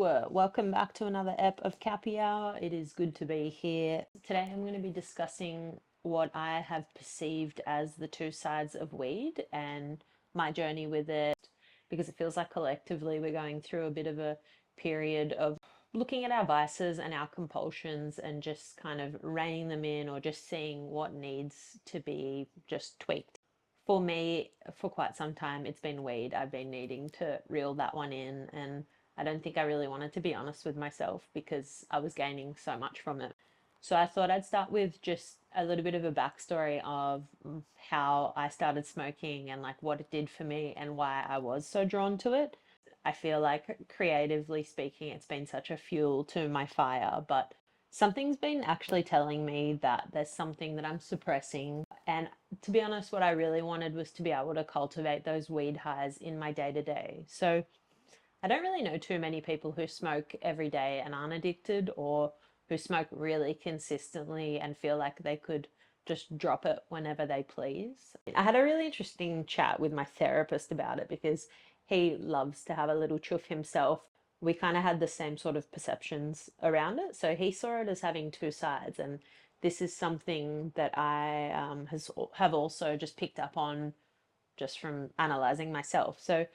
Welcome back to another ep of Cappy Hour. It is good to be here. Today I'm going to be discussing what I have perceived as the two sides of weed and my journey with it, because it feels like collectively we're going through a bit of a period of looking at our vices and our compulsions and just kind of reining them in, or just seeing what needs to be just tweaked. For me, for quite some time, it's been weed. I've been needing to reel that one in, and I don't think I really wanted to be honest with myself because I was gaining so much from it. So I thought I'd start with just a little bit of a backstory of how I started smoking and like what it did for me and why I was so drawn to it. I feel like creatively speaking, it's been such a fuel to my fire, but something's been actually telling me that there's something that I'm suppressing. And to be honest, what I really wanted was to be able to cultivate those weed highs in my day to day. So I don't really know too many people who smoke every day and aren't addicted, or who smoke really consistently and feel like they could just drop it whenever they please. I had a really interesting chat with my therapist about it because he loves to have a little chuff himself. We kind of had the same sort of perceptions around it. So he saw it as having two sides, and this is something that I have also just picked up on just from analyzing myself. So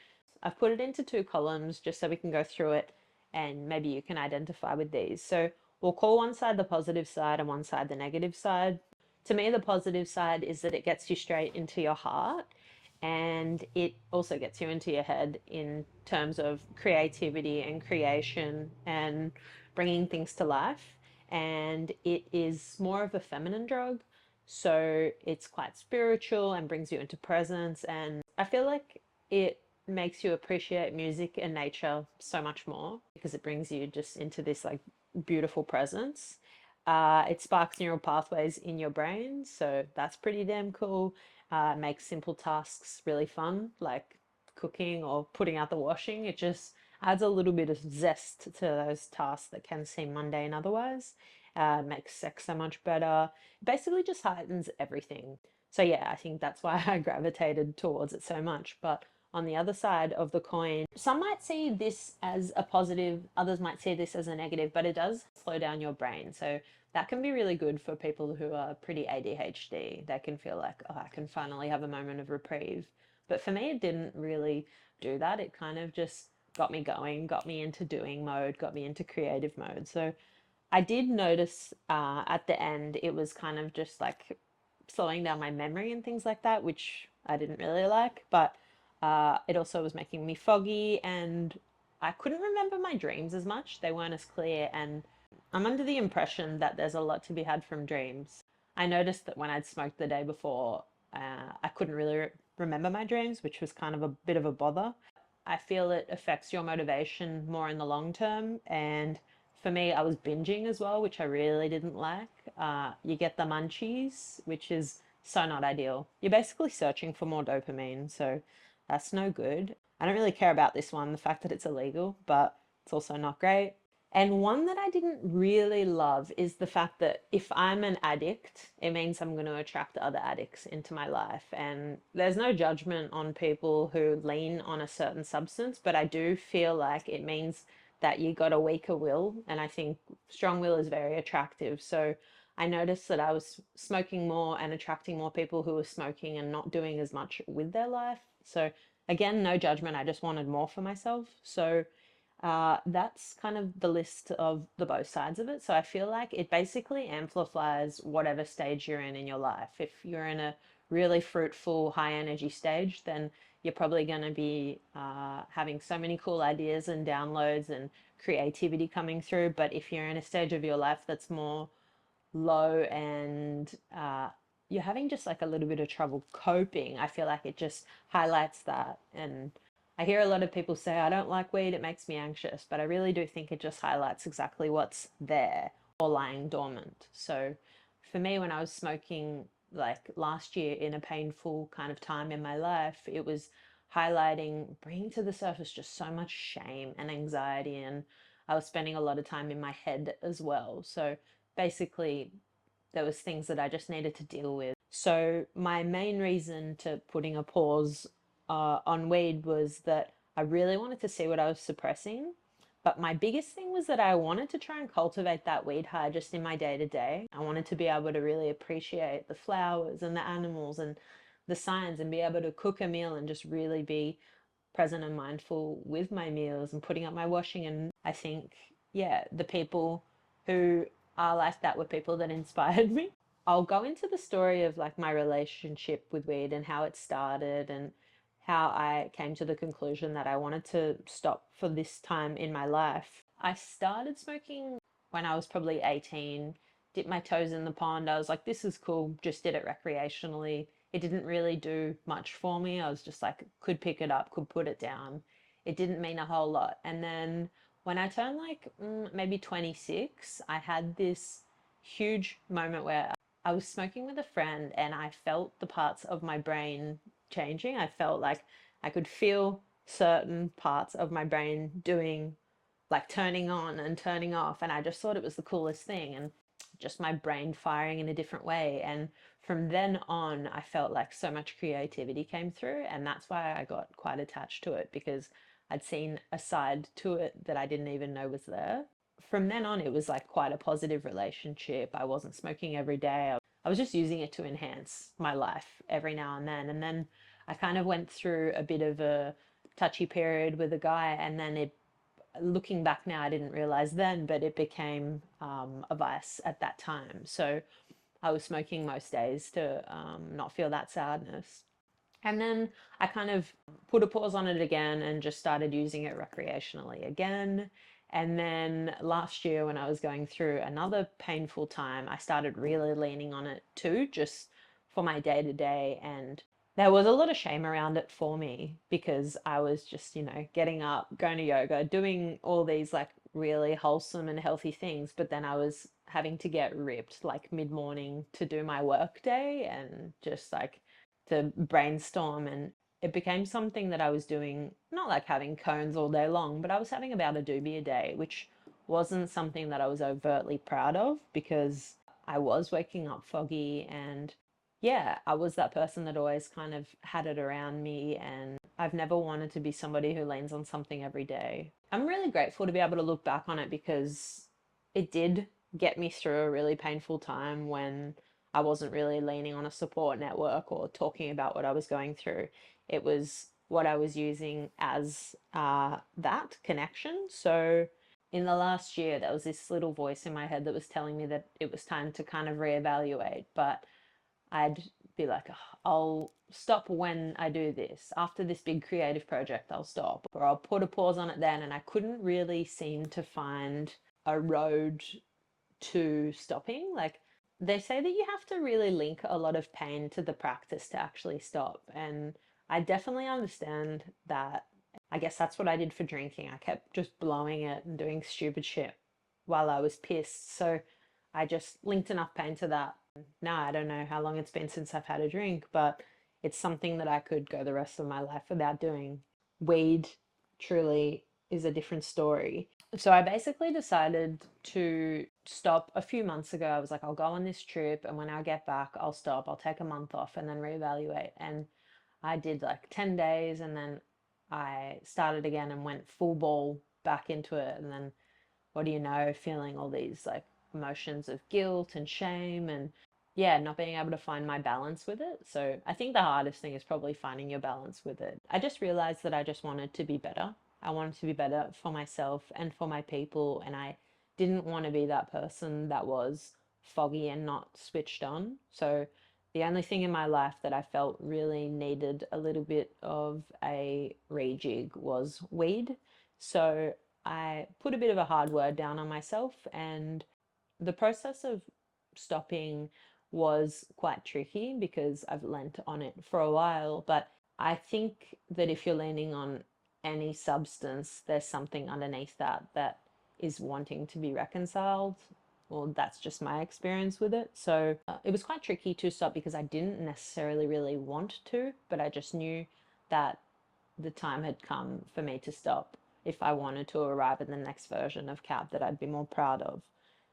I've put it into two columns just so we can go through it and maybe you can identify with these. So we'll call one side the positive side and one side the negative side. To me, the positive side is that it gets you straight into your heart, and it also gets you into your head in terms of creativity and creation and bringing things to life. And it is more of a feminine drug, so it's quite spiritual and brings you into presence. And I feel like it makes you appreciate music and nature so much more because it brings you just into this like beautiful presence. It sparks neural pathways in your brain, so that's pretty damn cool. Makes simple tasks really fun, like cooking or putting out the washing. It just adds a little bit of zest to those tasks that can seem mundane otherwise. Makes sex so much better. Basically just heightens everything. So yeah, I think that's why I gravitated towards it so much. But on the other side of the coin, some might see this as a positive, others might see this as a negative, but it does slow down your brain. So that can be really good for people who are pretty ADHD. They can feel like, oh, I can finally have a moment of reprieve. But for me, it didn't really do that. It kind of just got me going, got me into doing mode, got me into creative mode. So I did notice at the end, it was kind of just like slowing down my memory and things like that, which I didn't really like. But it also was making me foggy, and I couldn't remember my dreams as much. They weren't as clear, and I'm under the impression that there's a lot to be had from dreams. I noticed that when I'd smoked the day before, I couldn't really remember my dreams, which was kind of a bit of a bother. I feel it affects your motivation more in the long term. And for me, I was binging as well, which I really didn't like. You get the munchies, which is so not ideal. You're basically searching for more dopamine, so that's no good. I don't really care about this one, the fact that it's illegal, but it's also not great. And one that I didn't really love is the fact that if I'm an addict, it means I'm going to attract other addicts into my life. And there's no judgment on people who lean on a certain substance, but I do feel like it means that you got a weaker will. And I think strong will is very attractive. So I noticed that I was smoking more and attracting more people who were smoking and not doing as much with their life. So again, no judgment. I just wanted more for myself. So that's kind of the list of the both sides of it. So I feel like it basically amplifies whatever stage you're in your life. If you're in a really fruitful, high energy stage, then you're probably going to be having so many cool ideas and downloads and creativity coming through. But if you're in a stage of your life that's more low and you're having just like a little bit of trouble coping, I feel like it just highlights that. And I hear a lot of people say, I don't like weed, it makes me anxious, but I really do think it just highlights exactly what's there or lying dormant. So for me, when I was smoking like last year in a painful kind of time in my life, it was highlighting, bringing to the surface just so much shame and anxiety. And I was spending a lot of time in my head as well. So basically, there was things that I just needed to deal with. So my main reason to putting a pause on weed was that I really wanted to see what I was suppressing. But my biggest thing was that I wanted to try and cultivate that weed high just in my day to day. I wanted to be able to really appreciate the flowers and the animals and the signs and be able to cook a meal and just really be present and mindful with my meals and putting up my washing. And I think, yeah, the people who are like that were people that inspired me. I'll go into the story of like my relationship with weed and how it started and how I came to the conclusion that I wanted to stop for this time in my life. I started smoking when I was probably 18, dipped my toes in the pond. I was like, this is cool, just did it recreationally. It didn't really do much for me. I was just like, could pick it up, could put it down. It didn't mean a whole lot. And then when I turned like maybe 26, I had this huge moment where I was smoking with a friend and I felt the parts of my brain changing. I felt like I could feel certain parts of my brain doing like turning on and turning off. And I just thought it was the coolest thing. And just my brain firing in a different way. And from then on, I felt like so much creativity came through. And that's why I got quite attached to it because I'd seen a side to it that I didn't even know was there. From then on, it was like quite a positive relationship. I wasn't smoking every day. I was just using it to enhance my life every now and then. And then I kind of went through a bit of a touchy period with a guy, and then it, looking back now, I didn't realize then, but it became a vice at that time. So I was smoking most days to not feel that sadness. And then I kind of put a pause on it again and just started using it recreationally again. And then last year, when I was going through another painful time, I started really leaning on it too, just for my day to day. And there was a lot of shame around it for me because I was just, getting up, going to yoga, doing all these like really wholesome and healthy things. But then I was having to get ripped like mid morning to do my work day and just like to brainstorm. And it became something that I was doing, not like having cones all day long, but I was having about a doobie a day, which wasn't something that I was overtly proud of because I was waking up foggy. And yeah, I was that person that always kind of had it around me. And I've never wanted to be somebody who leans on something every day. I'm really grateful to be able to look back on it because it did get me through a really painful time when I wasn't really leaning on a support network or talking about what I was going through. It was what I was using as that connection. So in the last year, there was this little voice in my head that was telling me that it was time to kind of reevaluate. But I'd be like, "Oh, I'll stop when I do this. After this big creative project, I'll stop, or I'll put a pause on it then." And I couldn't really seem to find a road to stopping. Like, they say that you have to really link a lot of pain to the practice to actually stop. And I definitely understand that. I guess that's what I did for drinking. I kept just blowing it and doing stupid shit while I was pissed. So I just linked enough pain to that. Now I don't know how long it's been since I've had a drink, but it's something that I could go the rest of my life without doing. Weed truly is a different story. So I basically decided to stop a few months ago. I was like, I'll go on this trip, and when I get back, I'll stop. I'll take a month off and then reevaluate. And I did like 10 days, and then I started again and went full ball back into it. And then, what do you know, feeling all these like emotions of guilt and shame and yeah, not being able to find my balance with it. So I think the hardest thing is probably finding your balance with it. I just realized that I just wanted to be better. I wanted to be better for myself and for my people. And I didn't want to be that person that was foggy and not switched on. So the only thing in my life that I felt really needed a little bit of a rejig was weed. So I put a bit of a hard word down on myself, and the process of stopping was quite tricky because I've lent on it for a while. But I think that if you're leaning on any substance, there's something underneath that that is wanting to be reconciled. Well, that's just my experience with it. So it was quite tricky to stop because I didn't necessarily really want to, but I just knew that the time had come for me to stop if I wanted to arrive at the next version of Cab that I'd be more proud of.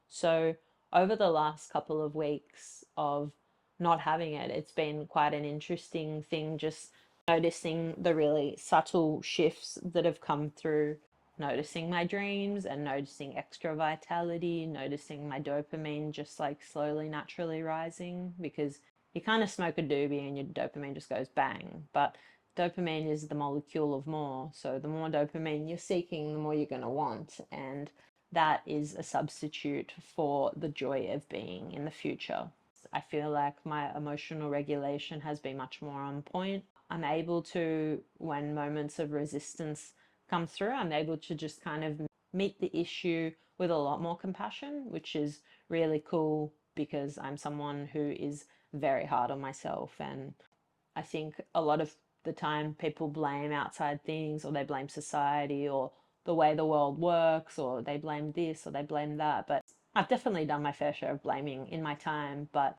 So, over the last couple of weeks of not having it, it's been quite an interesting thing just noticing the really subtle shifts that have come through noticing my dreams and noticing extra vitality, noticing my dopamine just like slowly, naturally rising, because you kind of smoke a doobie and your dopamine just goes bang. But dopamine is the molecule of more. So the more dopamine you're seeking, the more you're going to want. And that is a substitute for the joy of being in the future. I feel like my emotional regulation has been much more on point. I'm able to, when moments of resistance come through, I'm able to just kind of meet the issue with a lot more compassion, which is really cool because I'm someone who is very hard on myself. And I think a lot of the time people blame outside things, or they blame society, or the way the world works, or they blame this or they blame that. But I've definitely done my fair share of blaming in my time. But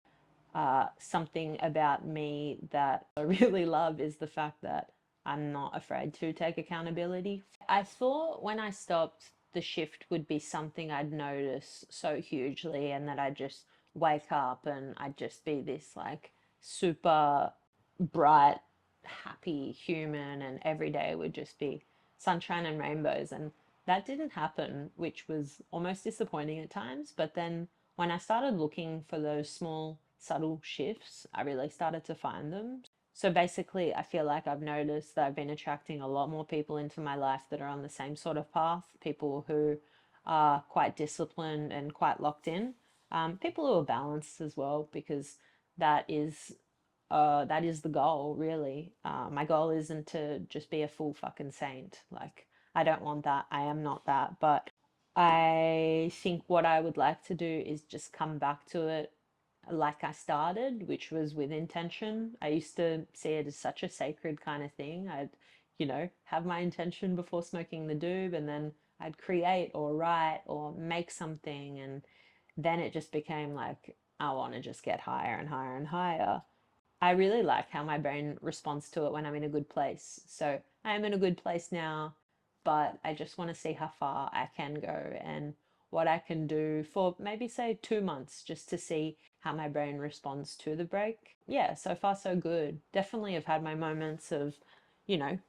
something about me that I really love is the fact that I'm not afraid to take accountability. I thought when I stopped, the shift would be something I'd notice so hugely, and that I'd just wake up and I'd just be this like super bright, happy human, and every day would just be sunshine and rainbows. And that didn't happen, which was almost disappointing at times. But then when I started looking for those small, subtle shifts, I really started to find them. So basically, I feel like I've noticed that I've been attracting a lot more people into my life that are on the same sort of path, people who are quite disciplined and quite locked in, people who are balanced as well, because that is that is the goal, really. My goal isn't to just be a full fucking saint. Like, I don't want that. I am not that. But I think what I would like to do is just come back to it like I started, which was with intention. I used to see it as such a sacred kind of thing. I'd, have my intention before smoking the doob, and then I'd create or write or make something. And then it just became like, I want to just get higher and higher and higher. I really like how my brain responds to it when I'm in a good place. So I am in a good place now, but I just want to see how far I can go and what I can do for maybe, say, 2 months, just to see how my brain responds to the break. Yeah, so far so good. Definitely have had my moments of,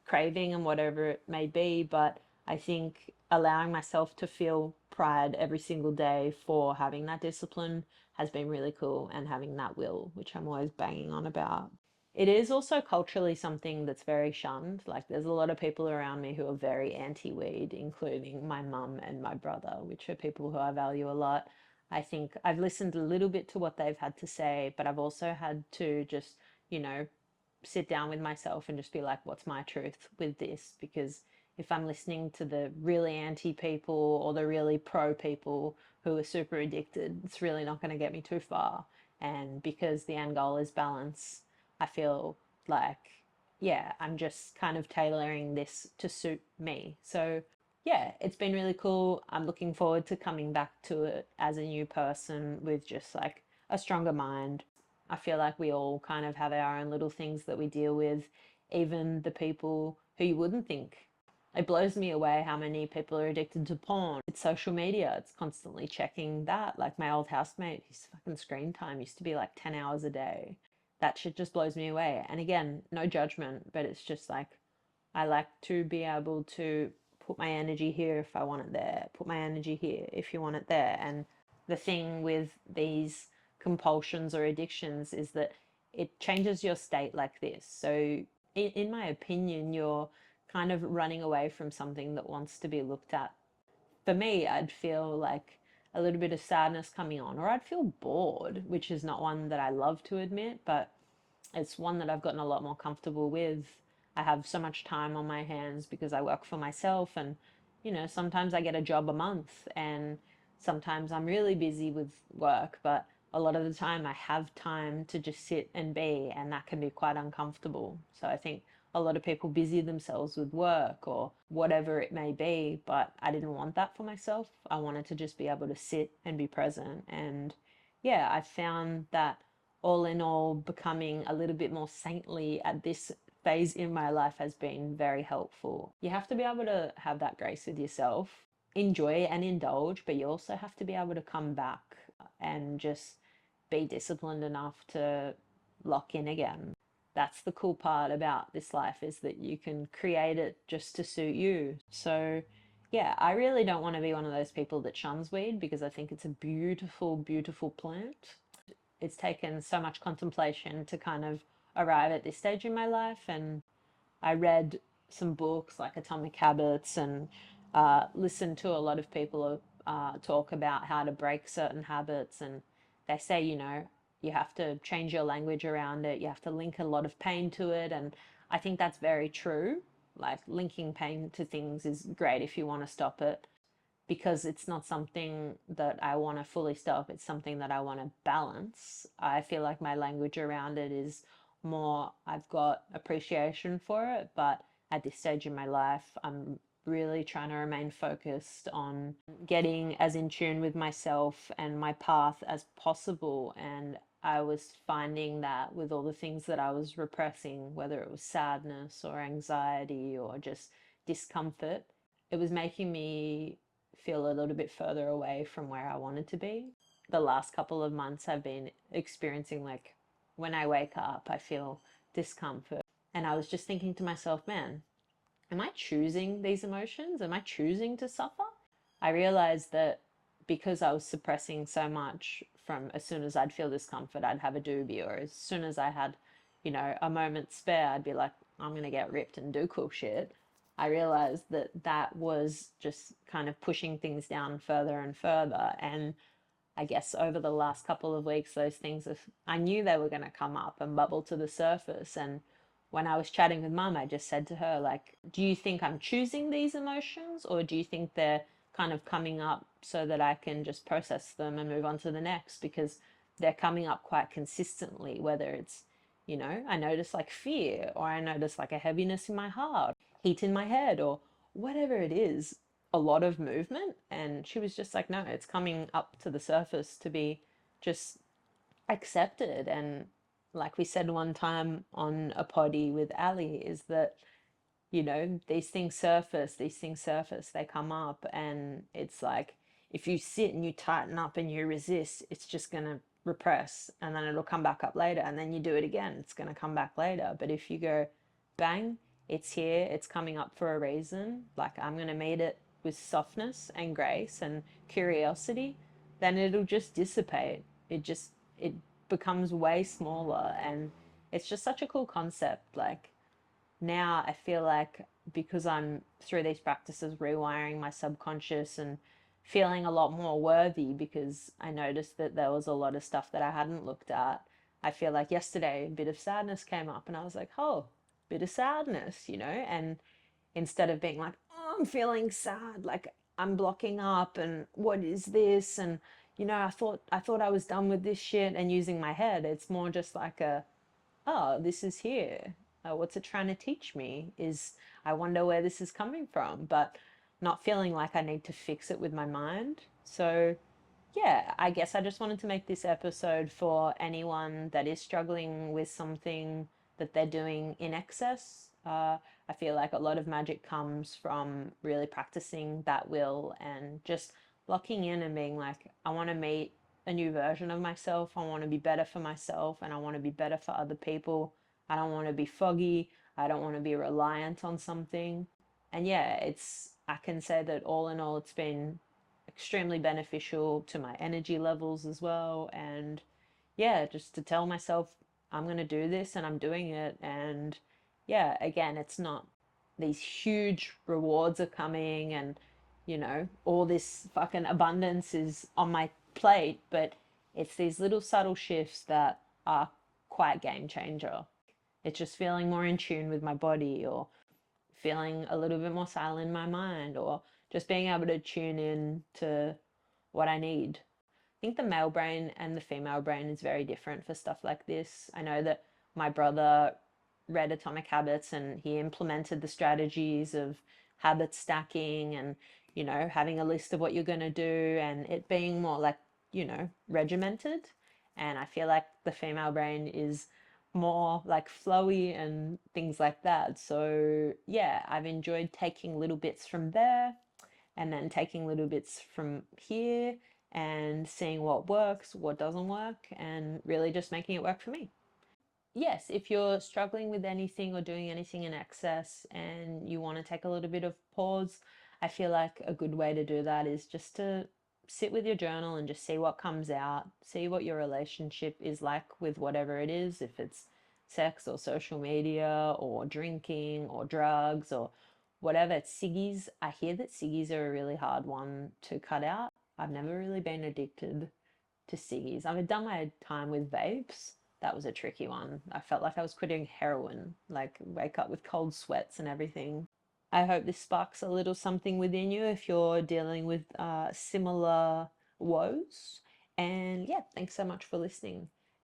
craving and whatever it may be, but I think allowing myself to feel pride every single day for having that discipline has been really cool, and having that will, which I'm always banging on about. It is also culturally something that's very shunned. Like, there's a lot of people around me who are very anti-weed, including my mum and my brother, which are people who I value a lot. I think I've listened a little bit to what they've had to say, but I've also had to just, you know, sit down with myself and just be like, what's my truth with this? Because if I'm listening to the really anti people or the really pro people who are super addicted, it's really not going to get me too far. And because the end goal is balance, I feel like, yeah, I'm just kind of tailoring this to suit me. So, yeah, it's been really cool. I'm looking forward to coming back to it as a new person with just like a stronger mind. I feel like we all kind of have our own little things that we deal with, even the people who you wouldn't think. It blows me away how many people are addicted to porn. It's social media, it's constantly checking that. Like my old housemate, his fucking screen time used to be like 10 hours a day. That shit just blows me away. And again, no judgment, but it's just like, I like to be able to put my energy here if I want it there, put my energy here if you want it there. And the thing with these compulsions or addictions is that it changes your state like this. So, in my opinion, you're kind of running away from something that wants to be looked at. For me, I'd feel like a little bit of sadness coming on, or I'd feel bored, which is not one that I love to admit, but it's one that I've gotten a lot more comfortable with. I have so much time on my hands because I work for myself, and sometimes I get a job a month, and sometimes I'm really busy with work, but a lot of the time I have time to just sit and be, and that can be quite uncomfortable. So I think a lot of people busy themselves with work or whatever it may be, but I didn't want that for myself. I wanted to just be able to sit and be present. And yeah, I found that all in all, becoming a little bit more saintly at this phase in my life has been very helpful. You have to be able to have that grace with yourself, enjoy and indulge, but you also have to be able to come back and just be disciplined enough to lock in again. That's the cool part about this life, is that you can create it just to suit you. So Yeah, I really don't want to be one of those people that shuns weed because I think it's a beautiful, beautiful plant. It's taken so much contemplation to kind of arrive at this stage in my life. And I read some books like Atomic Habits and listened to a lot of people talk about how to break certain habits. And they say, you have to change your language around it, you have to link a lot of pain to it. And I think that's very true. Like linking pain to things is great if you want to stop it, because it's not something that I want to fully stop. It's something that I want to balance. I feel like my language around it is more, I've got appreciation for it, but at this stage in my life, I'm really trying to remain focused on getting as in tune with myself and my path as possible. And I was finding that with all the things that I was repressing, whether it was sadness or anxiety or just discomfort, it was making me feel a little bit further away from where I wanted to be. The last couple of months I've been experiencing, like, when I wake up, I feel discomfort. And I was just thinking to myself, man, am I choosing these emotions? Am I choosing to suffer? I realized that because I was suppressing so much, from as soon as I'd feel discomfort, I'd have a doobie, or as soon as I had, a moment spare, I'd be like, I'm going to get ripped and do cool shit. I realized that that was just kind of pushing things down further and further. And I guess over the last couple of weeks, those things have, I knew they were going to come up and bubble to the surface. And when I was chatting with mum, I just said to her, like, do you think I'm choosing these emotions, or do you think they're kind of coming up so that I can just process them and move on to the next? Because they're coming up quite consistently, whether it's, I notice like fear, or I notice like a heaviness in my heart, heat in my head, or whatever it is, a lot of movement. And she was just like, no, it's coming up to the surface to be just accepted. And like we said one time on a poddy with Ali, is that, these things surface, they come up. And it's like, if you sit and you tighten up and you resist, it's just going to repress, and then it'll come back up later, and then you do it again, it's going to come back later. But if you go, bang, it's here, it's coming up for a reason, like I'm going to meet it with softness and grace and curiosity, then it'll just dissipate. It becomes way smaller. And it's just such a cool concept. Like, now I feel like, because I'm through these practices rewiring my subconscious and feeling a lot more worthy, because I noticed that there was a lot of stuff that I hadn't looked at. I feel like yesterday a bit of sadness came up and I was like, oh, bit of sadness, and instead of being like, oh, I'm feeling sad, like I'm blocking up and what is this? And I thought I was done with this shit, and using my head, it's more just like oh, this is here. What's it trying to teach me? I wonder where this is coming from, but not feeling like I need to fix it with my mind. So, yeah, I guess I just wanted to make this episode for anyone that is struggling with something that they're doing in excess. I feel like a lot of magic comes from really practicing that will and just locking in and being like, I want to meet a new version of myself. I want to be better for myself, and I want to be better for other people. I don't want to be foggy. I don't want to be reliant on something. And yeah, I can say that all in all, it's been extremely beneficial to my energy levels as well. And yeah, just to tell myself I'm going to do this, and I'm doing it. And yeah, again, it's not these huge rewards are coming and, all this fucking abundance is on my plate, but it's these little subtle shifts that are quite game changer. It's just feeling more in tune with my body, or feeling a little bit more silent in my mind, or just being able to tune in to what I need. I think the male brain and the female brain is very different for stuff like this. I know that my brother read Atomic Habits and he implemented the strategies of habit stacking and, having a list of what you're going to do, and it being more like, regimented. And I feel like the female brain is more like flowy and things like that. So, yeah, I've enjoyed taking little bits from there and then taking little bits from here and seeing what works, what doesn't work, and really just making it work for me. Yes, if you're struggling with anything or doing anything in excess and you want to take a little bit of pause, I feel like a good way to do that is just to sit with your journal and just see what comes out, see what your relationship is like with whatever it is, if it's sex or social media or drinking or drugs or whatever. Ciggies, I hear that ciggies are a really hard one to cut out. I've never really been addicted to ciggies. I've done my time with vapes. That was a tricky one. I felt like I was quitting heroin, like wake up with cold sweats and everything. I hope this sparks a little something within you if you're dealing with similar woes. And yeah, thanks so much for listening.